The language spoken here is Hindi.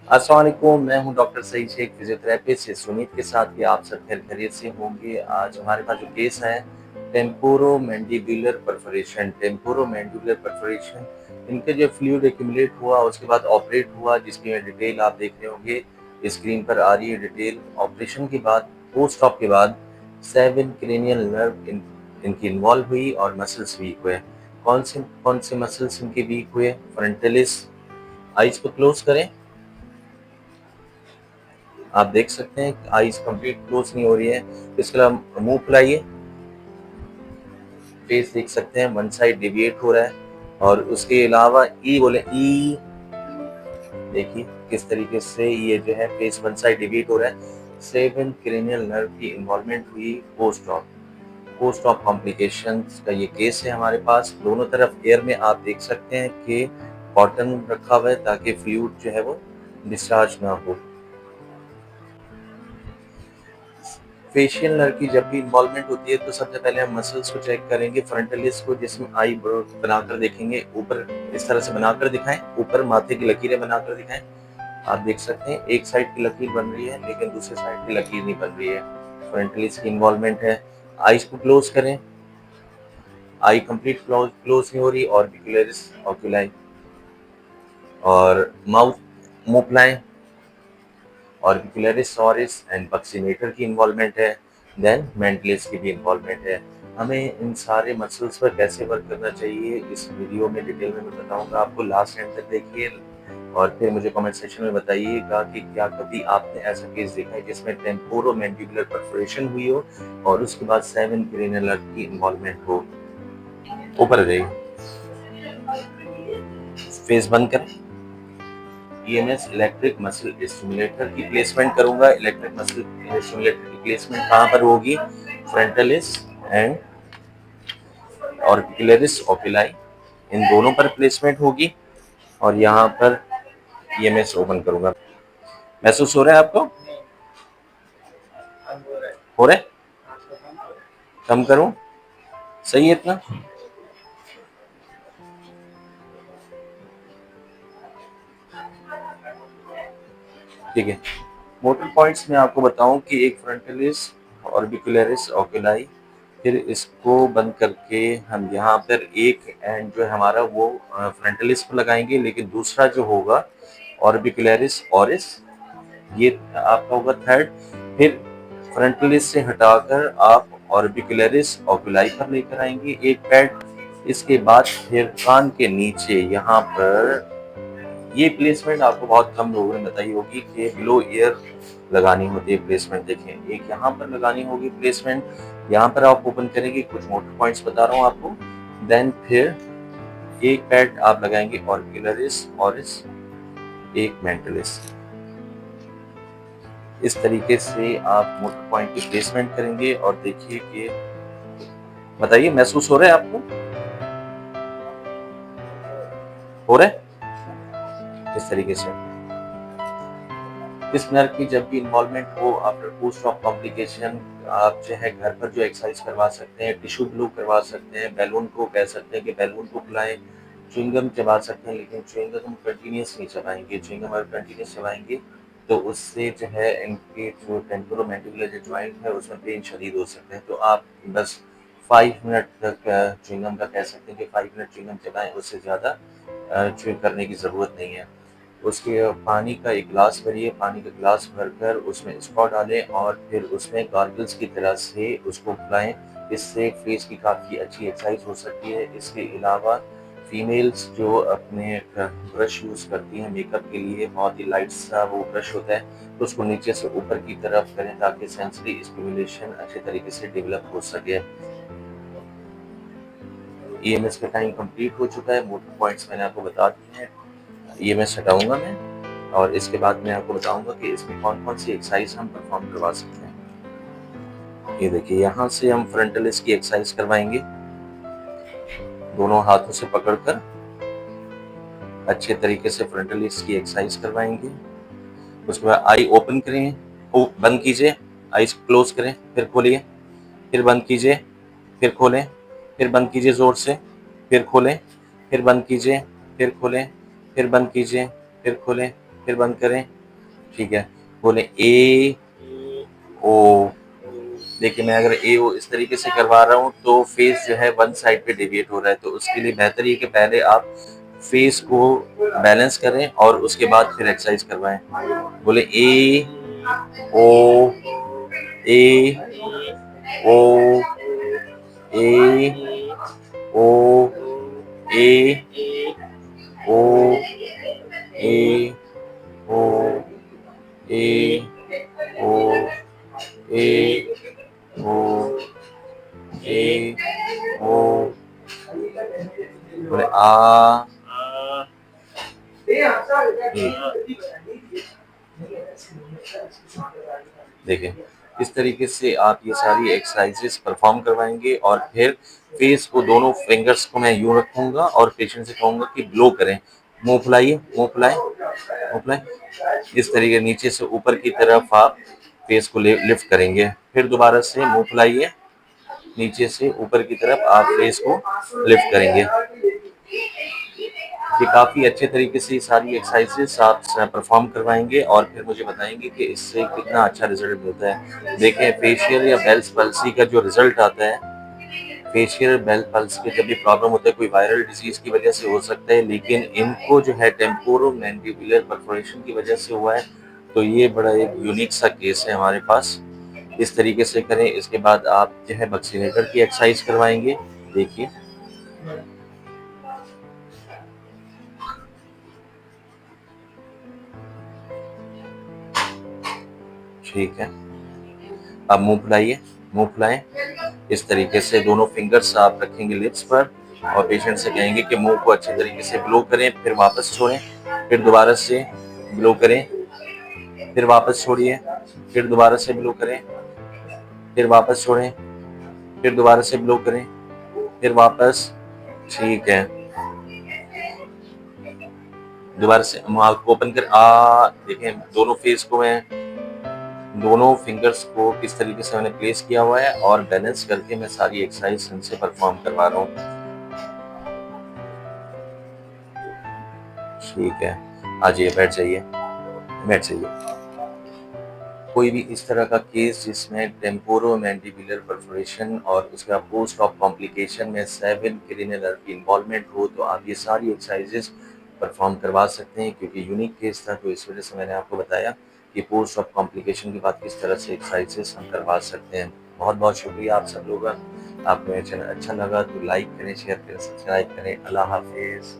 अस्सलाम वालेकुम, मैं हूं डॉक्टर सईद शेख, फिजियोथेरेपिस्ट इस उम्मीद के साथ कि आप सब खैरियत से होंगे। आज हमारे पास जो केस है टेम्पोरोमैंडिबुलर परफोरेशन। टेम्पोरोमैंडिबुलर परफोरेशन इनके जो फ्लूइड एक्यूमुलेट हुआ उसके बाद ऑपरेट हुआ, जिसकी डिटेल आप देख रहे होंगे स्क्रीन पर आ रही है डिटेल। ऑपरेशन के बाद पोस्ट ऑप के बाद 7 क्रेनियल नर्व इनकी इन्वॉल्व हुई और मसल्स वीक हुए। कौन से मसल्स इनके वीक हुए? फ्रंटलिस। आइज को क्लोज करें। आप देख सकते हैं आईज कंप्लीट क्लोज नहीं हो रही है। इसके अलावा मुंह फुलाइए, फेस देख सकते हैं वन साइड डेविएट हो रहा है। और उसके अलावा ई बोले, ई देखिए किस तरीके से ये जो है फेस वन साइड डेविएट हो रहा है। 7 क्रेनियल नर्व की इन्वॉल्वमेंट हुई पोस्ट ऑफ कॉम्प्लिकेशंस का ये केस है हमारे पास। दोनों तरफ एयर में आप देख सकते हैं कि कॉटन रखा हुआ है ताकि फ्लूइड जो है वो डिस्चार्ज ना हो। फेशियल नर्व की जब भी इन्वॉल्वमेंट होती है तो सबसे पहले हम मसल्स को चेक करेंगे, फ्रंटलिस को, जिसमें आई बनाकर देखेंगे। ऊपर इस तरह से बनाकर दिखाएं, ऊपर माथे की लकीरें बनाकर दिखाएं। आप देख सकते हैं एक साइड की लकीर बन रही है लेकिन दूसरे साइड की लकीर नहीं बन रही है। फ्रंटलिस की इन्वॉल्वमेंट है। आईज को क्लोज करें, आई कंप्लीट क्लोज नहीं हो रही। ऑर्बिकुलरिस ऑक्यूलाई और माउथ मुंह फुलाएं। ऑर्बिकुलरिस ऑरिस एंड बक्सीनेटर की इन्वॉल्वमेंट है। देन मेंटलिस की भी इन्वॉल्वमेंट है। हमें इन सारे मसल्स पर कैसे वर्क करना चाहिए इस वीडियो में डिटेल में मैं बताऊंगा आपको। लास्ट एंड तक देखिए और फिर मुझे कमेंट सेक्शन में बताइएगा कि क्या कभी आपने ऐसा केस देखा है जिसमें टेम्पोरोमैंडिबुलर परफोरेशन हुई हो और उसके बाद 7 क्रेनियल नर्व की इन्वॉल्वमेंट हो। ऊपर जाइए, फेस बंद करें। ईएमएस इलेक्ट्रिक मसल स्टिमुलेटर की प्लेसमेंट करूंगा। इलेक्ट्रिक मसल स्टिमुलेटर की प्लेसमेंट कहाँ पर होगी? फ्रंटलिस एंड ऑर्बिकुलरिस ओकुलाई, इन दोनों पर प्लेसमेंट होगी। और यहाँ पर ईएमएस ओपन करूंगा। महसूस हो रहा है आपको? हो रहा है? कम करूं? सही है इतना? ठीक है। मोटर पॉइंट्स में आपको बताऊं कि एक फ्रंटलिस, ऑर्बिकुलरिस ओकुलाई, फिर इसको बंद करके हम यहाँ पर एक एंड जो है हमारा वो फ्रंटलिस पर लगाएंगे, लेकिन दूसरा जो होगा ऑर्बिकुलरिस ऑरिस, ये आपका होगा थर्ड। फिर फ्रंटलिस से हटाकर आप ऑर्बिकुलरिस ओकुलाई पर लेकर आएंगे एक पैड। इसके बाद फिर कान के नीचे यहाँ पर ये प्लेसमेंट आपको बहुत कम लोगों ने बताई होगी कि बिलो ईयर लगानी होती है प्लेसमेंट। देखें एक यहाँ पर लगानी होगी प्लेसमेंट, यहाँ पर आप ओपन करेंगे। कुछ मोटर पॉइंट्स बता रहा हूँ आपको। देन फिर एक पैड आप लगाएंगे ऑर्बिकुलरिस ऑरिस, एक मेंटलिस। इस तरीके से आप मोटर पॉइंट की प्लेसमेंट करेंगे और देखिए कि बताइए महसूस हो रहा है आपको? हो रहा है इस तरीके से। इस नर्व की जब भी इन्वॉल्वमेंट हो आफ्टर पोस्ट ऑफ कॉम्प्लिकेशन, आप जो है घर पर जो एक्सरसाइज करवा सकते हैं, टिश्यू ब्लू करवा सकते हैं, बैलून को कह सकते हैं कि बैलून को फुलाएं, च्युइंगम चबा सकते हैं, लेकिन च्युइंगम कंटिन्यूस नहीं चबाएंगे। च्युइंगम अगर कंटिन्यूस चबाएंगे तो उससे जो है इनके जो टेम्पोरोमैंडिबुलर जो जॉइंट है उसमें पेन शदीद हो सकते हैं। तो आप बस 5 मिनट तक च्युइंगम का कह सकते हैं कि 5 मिनट च्युइंगम चबाएं, उससे ज़्यादा च्यू करने की ज़रूरत नहीं है। उसके पानी का एक गिलास भरिए, पानी का गिलास भरकर उसमें स्ट्रॉ डालें और फिर उसमें गार्गल्स की तरह से उसको पिलाएं। इससे फेस की काफ़ी अच्छी एक्सरसाइज हो सकती है। इसके अलावा फीमेल्स जो अपने ब्रश यूज़ करती हैं मेकअप के लिए, बहुत ही लाइट सा वो ब्रश होता है, तो उसको नीचे से ऊपर की तरफ करें ताकि सेंसरी स्टिमुलेशन अच्छे तरीके से डेवलप हो सके। ईएमएस का टाइम कंप्लीट हो चुका है। मोटर पॉइंट्स मैंने आपको बता दिए हैं। ईएमएस हटाऊंगा मैं और इसके बाद मैं आपको बताऊंगा कि इसमें कौन कौन सी एक्सरसाइज हम परफॉर्म करवा सकते हैं। ये देखिए यहाँ से हम फ्रंटलिस की एक्सरसाइज करवाएंगे, दोनों हाथों से पकड़कर अच्छे तरीके से फ्रंटलिस की एक्सरसाइज करवाएंगे। उसके बाद आई ओपन करें, बंद कीजिए, आईज क्लोज करें, फिर खोलिए, फिर बंद कीजिए, फिर खोलें, फिर बंद कीजिए जोर से, फिर खोलें, फिर बंद कीजिए, फिर खोलें, फिर बंद कीजिए, फिर खोलें, फिर बंद करें, ठीक है, बोले ए ओ। देखिए मैं अगर ए ओ इस तरीके से करवा रहा हूँ तो फेस जो है वन साइड पे डेविएट हो रहा है, तो उसके लिए बेहतर ये कि पहले आप फेस को बैलेंस करें और उसके बाद फिर एक्सरसाइज करवाएं। बोले ए ओ ए ओ ए ओ ए ओ ए ओ ए ओ ए ओ ए ओ बोले आ देखिए इस तरीके से आप ये सारी एक्सरसाइजेस परफॉर्म करवाएंगे और फिर फेस को दोनों फिंगर्स को मैं यूं रखूंगा और पेशेंट से कहूंगा कि ब्लो करें। मुंह फुलाइए, मुंह फुलाएं, मुंह फुलाएं। इस तरीके नीचे से ऊपर की तरफ आप फेस को लिफ्ट करेंगे। फिर दोबारा से मुंह फुलाइए, नीचे से ऊपर की तरफ आप फेस को लिफ्ट करेंगे। ये काफ़ी अच्छे तरीके से ये सारी एक्सरसाइजेस आप परफॉर्म करवाएंगे और फिर मुझे बताएंगे कि इससे कितना अच्छा रिजल्ट मिलता है। देखें फेशियल या बेल्स पल्सी का जो रिजल्ट आता है, फेशियल बेल पल्स के जब भी प्रॉब्लम होता है कोई वायरल डिजीज की वजह से हो सकता है, लेकिन इनको जो है टेम्पोरोमैंडिबुलर परफोरेशन की वजह से हुआ है। तो ये बड़ा एक यूनिक सा केस है हमारे पास। इस तरीके से करें। इसके बाद आप जो है वैक्सीनेटर की एक्सरसाइज करवाएंगे। देखिए ठीक है, अब मुंह फुलाइए, मुंह फुलाएं। इस तरीके से दोनों फिंगर्स आप रखेंगे लिप्स पर और पेशेंट से कहेंगे कि मुंह को अच्छे तरीके से ब्लो करें, फिर वापस छोड़ें, फिर दोबारा से ब्लो करें, फिर वापस छोड़िए, फिर दोबारा से ब्लो करें, फिर वापस छोड़ें, फिर दोबारा से ब्लो करें, फिर वापस। ठीक है, दोबारा से माउथ को ओपन कर देखें दोनों फेस को मैं दोनों फिंगर्स को किस तरीके से मैंने प्लेस किया हुआ है और बैलेंस करके मैं सारी एक्सरसाइज इनसे परफॉर्म करवा रहा हूँ। ठीक है, आ जाइए, बैठ जाइए, बैठ जाइए। कोई भी इस तरह का केस जिसमें टेम्पोरोमैंडिबुलर परफोरेशन और उसका पोस्ट ऑफ कॉम्प्लिकेशन में सेवन क्रिनियल नर्व की इन्वॉल्वमेंट हो तो आप ये सारी एक्सरसाइजेस परफॉर्म करवा सकते हैं। क्योंकि यूनिक केस था तो इस वजह से मैंने आपको बताया कि पोस्ट ऑफ कॉम्प्लिकेशन के बाद किस तरह से एक्सरसाइजेस हम करवा सकते हैं। बहुत बहुत शुक्रिया आप सब लोगों का। आपको मेरा चैनल अच्छा लगा तो लाइक करें, शेयर करें, सब्सक्राइब करें। अल्लाह हाफिज़।